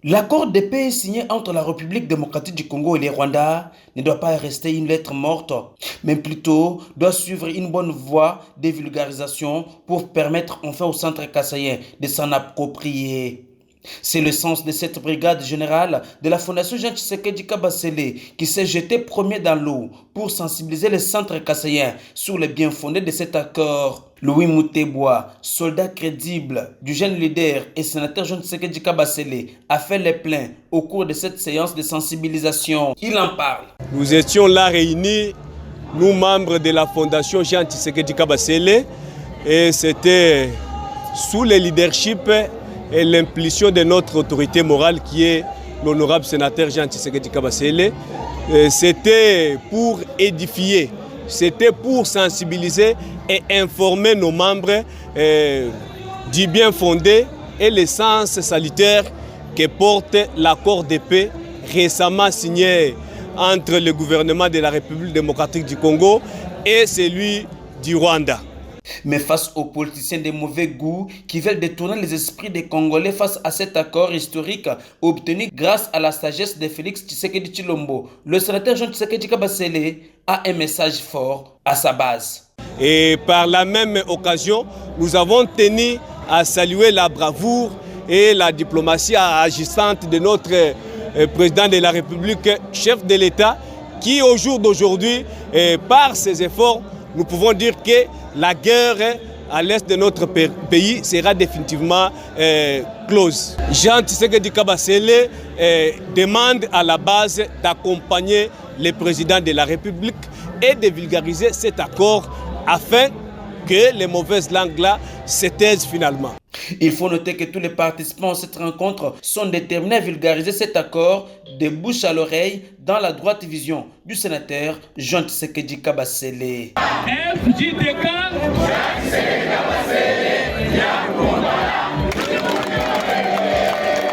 L'accord de paix signé entre la République démocratique du Congo et le Rwanda ne doit pas rester une lettre morte, mais plutôt doit suivre une bonne voie de vulgarisation pour permettre enfin au centre kassaïen de s'en approprier. C'est le sens de cette brigade générale de la Fondation Jean Tshisekedi Kabasele qui s'est jeté premier dans l'eau pour sensibiliser les centres kassaïens sur le bien fondé de cet accord. Louis Moutebois, soldat crédible du jeune leader et sénateur Jean Tshisekedi Kabasele, a fait le plein au cours de cette séance de sensibilisation. Il en parle. Nous étions là réunis, nous membres de la Fondation Jean Tshisekedi Kabasele, et c'était sous le leadership et l'impulsion de notre autorité morale qui est l'honorable sénateur Jean Tshisekedi Kabasele. C'était pour édifier, c'était pour sensibiliser et informer nos membres du bien fondé et l'essence salutaire que porte l'accord de paix récemment signé entre le gouvernement de la République démocratique du Congo et celui du Rwanda. Mais face aux politiciens de mauvais goût qui veulent détourner les esprits des Congolais face à cet accord historique obtenu grâce à la sagesse de Félix Tshisekedi Tshilombo, le sénateur Jean Tshisekedi Kabasele a un message fort à sa base. Et par la même occasion, nous avons tenu à saluer la bravoure et la diplomatie agissante de notre président de la République, chef de l'État, qui au jour d'aujourd'hui, par ses efforts, nous pouvons dire que la guerre à l'est de notre pays sera définitivement close. Jean Tshisekedi Kabasele demande à la base d'accompagner le président de la République et de vulgariser cet accord afin que les mauvaises langues-là se taisent finalement. Il faut noter que tous les participants à cette rencontre sont déterminés à vulgariser cet accord de bouche à l'oreille dans la droite vision du sénateur Jean Tshisekedi Kabasele. FJDK